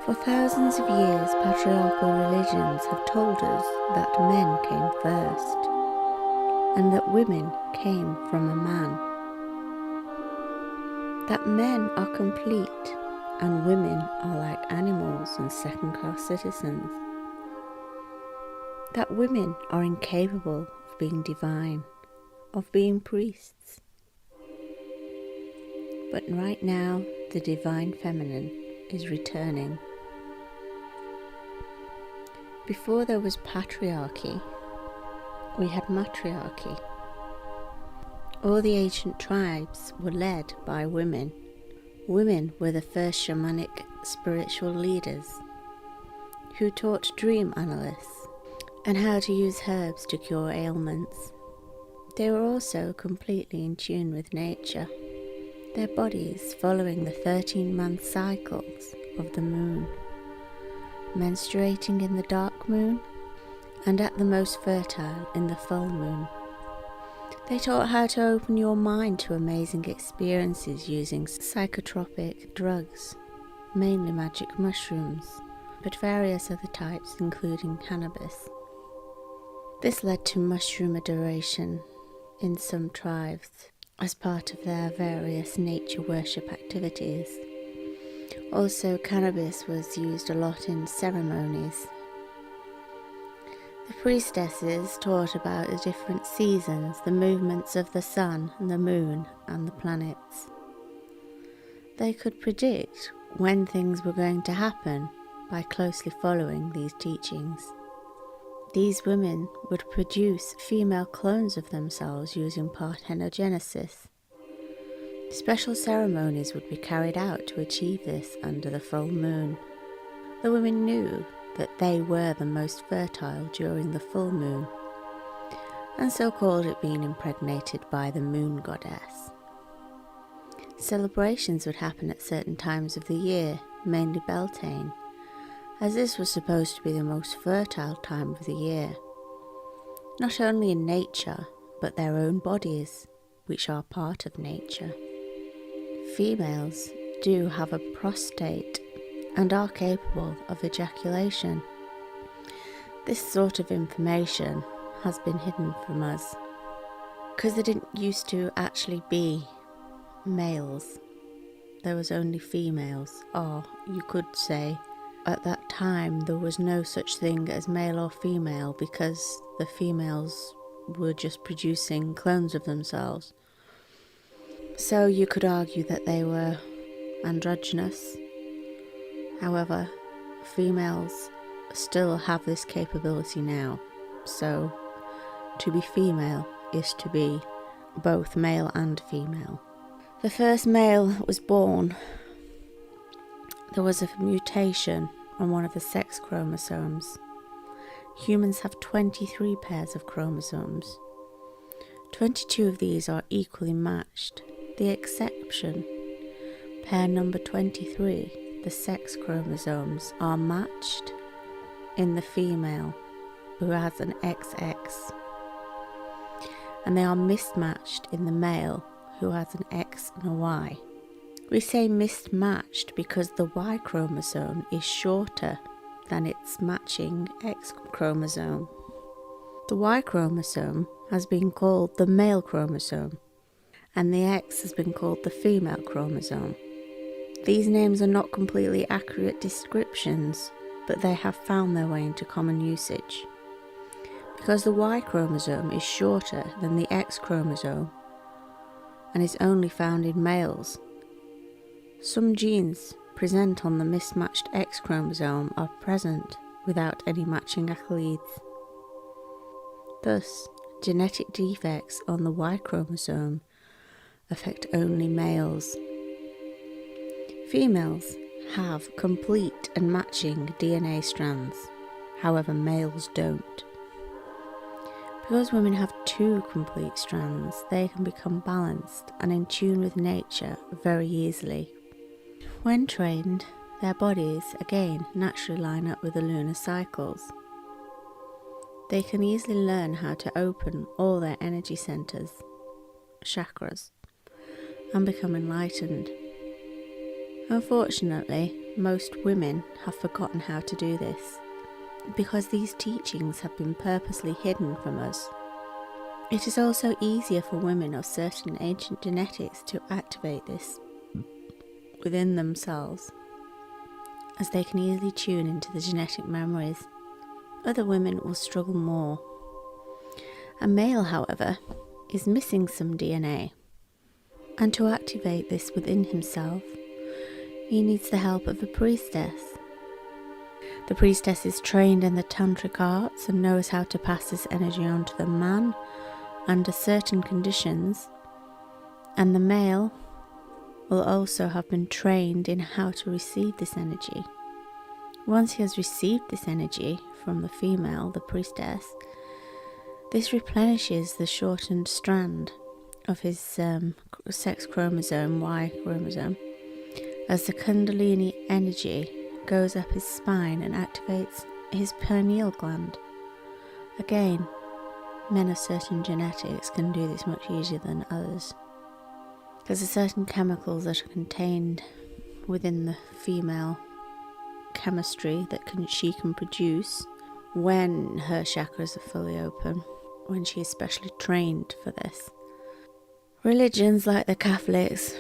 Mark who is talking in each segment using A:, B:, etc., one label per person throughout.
A: For thousands of years, patriarchal religions have told us that men came first, and that women came from a man. That men are complete, and women are like animals and second-class citizens. That women are incapable of being divine, of being priests. But right now, the divine feminine is returning. Before there was patriarchy, we had matriarchy. All the ancient tribes were led by women. Women were the first shamanic spiritual leaders who taught dream analysts and how to use herbs to cure ailments. They were also completely in tune with nature, their bodies following the 13-month cycles of the moon, menstruating in the dark moon and at the most fertile in the full moon. They taught how to open your mind to amazing experiences using psychotropic drugs, mainly magic mushrooms, but various other types including cannabis. This led to mushroom adoration in some tribes as part of their various nature worship activities. Also, cannabis was used a lot in ceremonies. The priestesses taught about the different seasons, the movements of the sun and the moon and the planets. They could predict when things were going to happen by closely following these teachings. These women would produce female clones of themselves using parthenogenesis. Special ceremonies would be carried out to achieve this under the full moon. The women knew that they were the most fertile during the full moon, and so called it being impregnated by the moon goddess. Celebrations would happen at certain times of the year, mainly Beltane, as this was supposed to be the most fertile time of the year, not only in nature, but their own bodies, which are part of nature. Females do have a prostate and are capable of ejaculation. This sort of information has been hidden from us, because there didn't used to actually be males. There was only females, or you could say at that time there was no such thing as male or female, because the females were just producing clones of themselves. So you could argue that they were androgynous. However, females still have this capability now. So to be female is to be both male and female. The first male was born. There was a mutation on one of the sex chromosomes. Humans have 23 pairs of chromosomes. 22 of these are equally matched. The exception, pair number 23, the sex chromosomes, are matched in the female, who has an XX, and they are mismatched in the male, who has an X and a Y. We say mismatched because the Y chromosome is shorter than its matching X chromosome. The Y chromosome has been called the male chromosome, and the X has been called the female chromosome. These names are not completely accurate descriptions, but they have found their way into common usage. Because the Y chromosome is shorter than the X chromosome and is only found in males, some genes present on the mismatched X chromosome are present without any matching alleles. Thus, genetic defects on the Y chromosome affect only males. Females have complete and matching DNA strands, however males don't. Because women have two complete strands, they can become balanced and in tune with nature very easily. When trained, their bodies again naturally line up with the lunar cycles. They can easily learn how to open all their energy centers, chakras, and become enlightened. Unfortunately, most women have forgotten how to do this, because these teachings have been purposely hidden from us. It is also easier for women of certain ancient genetics to activate this within themselves, as they can easily tune into the genetic memories. Other women will struggle more. A male, however, is missing some DNA, and to activate this within himself, he needs the help of a priestess. The priestess is trained in the tantric arts and knows how to pass this energy on to the man under certain conditions, and the male will also have been trained in how to receive this energy. Once he has received this energy from the female, the priestess, this replenishes the shortened strand of his sex chromosome, Y chromosome, as the Kundalini energy goes up his spine and activates his pineal gland. Again, men of certain genetics can do this much easier than others, because there are certain chemicals that are contained within the female chemistry that she can produce when her chakras are fully open, when she is specially trained for this. Religions like the Catholics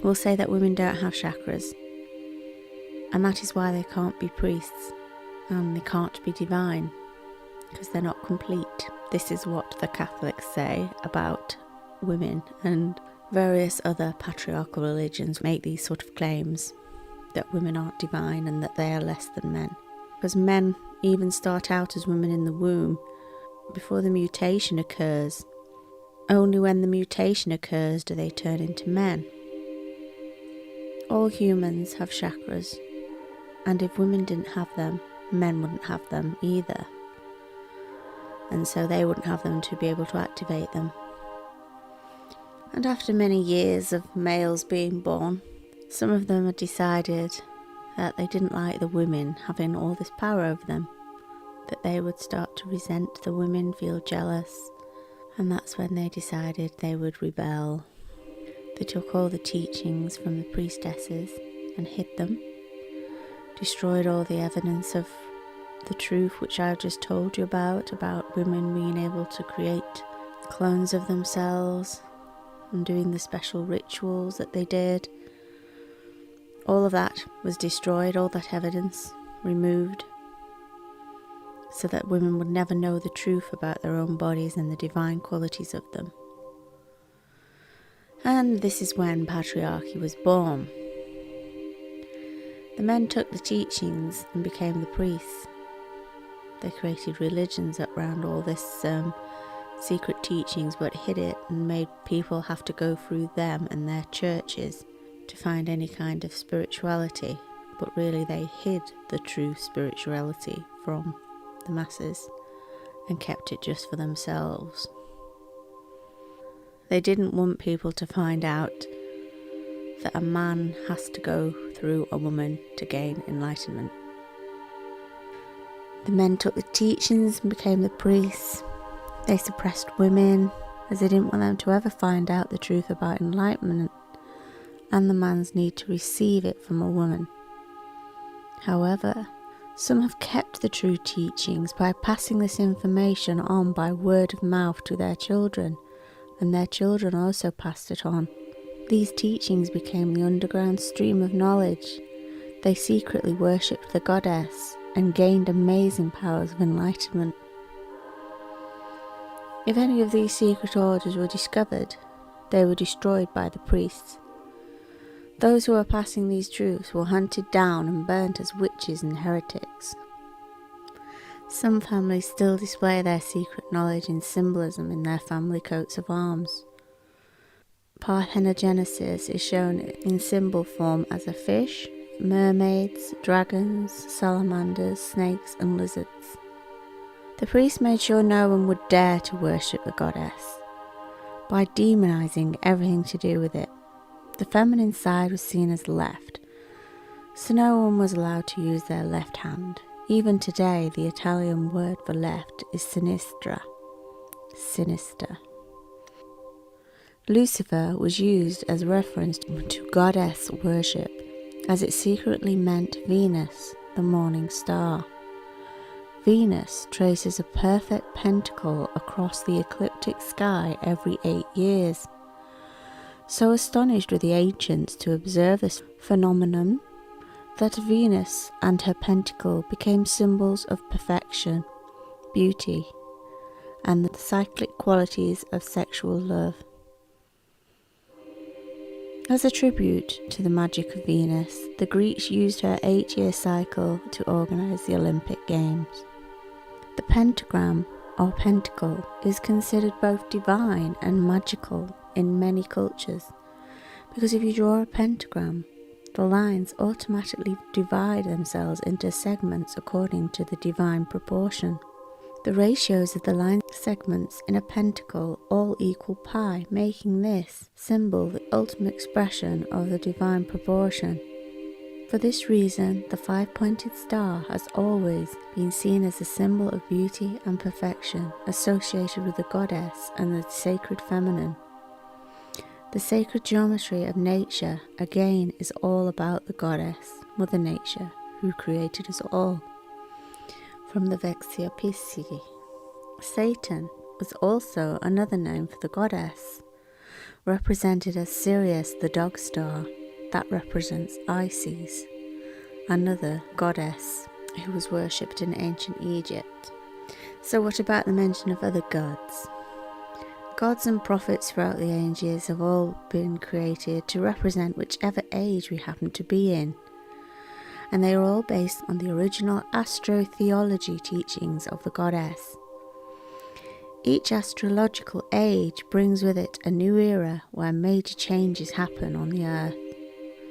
A: will say that women don't have chakras, and that is why they can't be priests and they can't be divine, because they're not complete. This is what the Catholics say about women, and various other patriarchal religions make these sort of claims that women aren't divine and that they are less than men. Because men even start out as women in the womb before the mutation occurs. Only when the mutation occurs do they turn into men. All humans have chakras, and if women didn't have them, men wouldn't have them either. And so they wouldn't have them to be able to activate them. And after many years of males being born, some of them had decided that they didn't like the women having all this power over them, that they would start to resent the women, feel jealous, and that's when they decided they would rebel. They took all the teachings from the priestesses and hid them, destroyed all the evidence of the truth which I've just told you about women being able to create clones of themselves and doing the special rituals that they did. All of that was destroyed, all that evidence removed, so that women would never know the truth about their own bodies and the divine qualities of them. And this is when patriarchy was born. The men took the teachings and became the priests. They created religions around all this secret teachings, but hid it and made people have to go through them and their churches to find any kind of spirituality. But really they hid the true spirituality from the masses and kept it just for themselves. They didn't want people to find out that a man has to go through a woman to gain enlightenment. The men took the teachings and became the priests. They suppressed women, as they didn't want them to ever find out the truth about enlightenment and the man's need to receive it from a woman. However, some have kept the true teachings by passing this information on by word of mouth to their children, and their children also passed it on. These teachings became the underground stream of knowledge. They secretly worshipped the goddess and gained amazing powers of enlightenment. If any of these secret orders were discovered, they were destroyed by the priests. Those who were passing these truths were hunted down and burnt as witches and heretics. Some families still display their secret knowledge in symbolism in their family coats of arms. Parthenogenesis is shown in symbol form as a fish, mermaids, dragons, salamanders, snakes and lizards. The priest made sure no one would dare to worship the goddess by demonizing everything to do with it. The feminine side was seen as left, so no one was allowed to use their left hand. Even today, the Italian word for left is sinistra, sinister. Lucifer was used as reference to goddess worship as it secretly meant Venus, the morning star. Venus traces a perfect pentacle across the ecliptic sky every 8 years. So astonished were the ancients to observe this phenomenon that Venus and her pentacle became symbols of perfection, beauty, and the cyclic qualities of sexual love. As a tribute to the magic of Venus, the Greeks used her 8-year cycle to organize the Olympic Games. The pentagram, or pentacle, is considered both divine and magical in many cultures, because if you draw a pentagram, the lines automatically divide themselves into segments according to the divine proportion. The ratios of the line segments in a pentacle all equal pi, making this symbol the ultimate expression of the divine proportion. For this reason, the 5-pointed star has always been seen as a symbol of beauty and perfection associated with the goddess and the sacred feminine. The sacred geometry of nature, again, is all about the goddess, Mother Nature, who created us all. From the Vexia Pisces. Satan was also another name for the goddess, represented as Sirius, the dog star, that represents Isis, another goddess who was worshipped in ancient Egypt. So what about the mention of other gods? Gods and prophets throughout the ages have all been created to represent whichever age we happen to be in, and they are all based on the original astrotheology teachings of the goddess. Each astrological age brings with it a new era where major changes happen on the earth.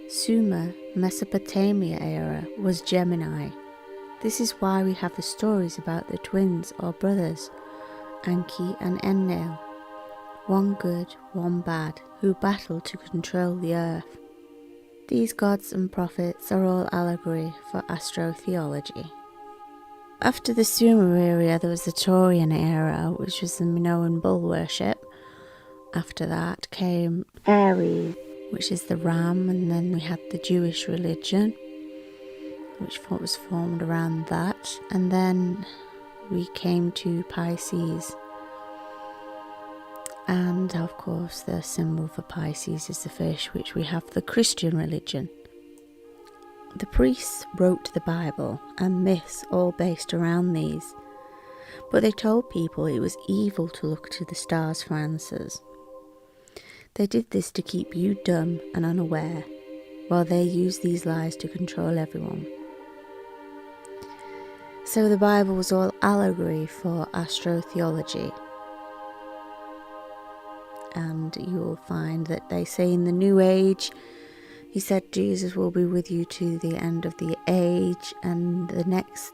A: Sumer, Mesopotamia era was Gemini. This is why we have the stories about the twins or brothers, Anki and Enlil, one good, one bad, who battle to control the earth. These gods and prophets are all allegory for astrotheology. After the Sumer era, there was the Taurian era, which was the Minoan bull worship. After that came Aries, which is the ram, and then we had the Jewish religion, which was formed around that, and then we came to Pisces. And of course the symbol for Pisces is the fish, which we have the Christian religion. The priests wrote the Bible and myths all based around these, but they told people it was evil to look to the stars for answers. They did this to keep you dumb and unaware, while they used these lies to control everyone. So the Bible was all allegory for astrotheology. And you will find that they say in the New Age, he said Jesus will be with you to the end of the age, and the next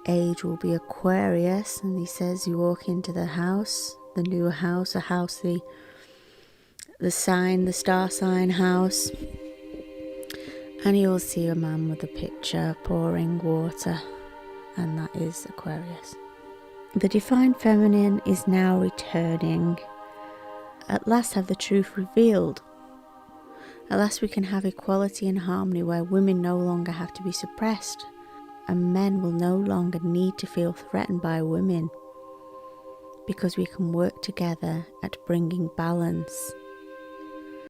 A: age will be Aquarius, and he says you walk into the house, the new house, a house, the sign, the star sign house, and you'll see a man with a pitcher pouring water, and that is Aquarius. The divine feminine is now returning. At last have the truth revealed. At last we can have equality and harmony where women no longer have to be suppressed, and men will no longer need to feel threatened by women, because we can work together at bringing balance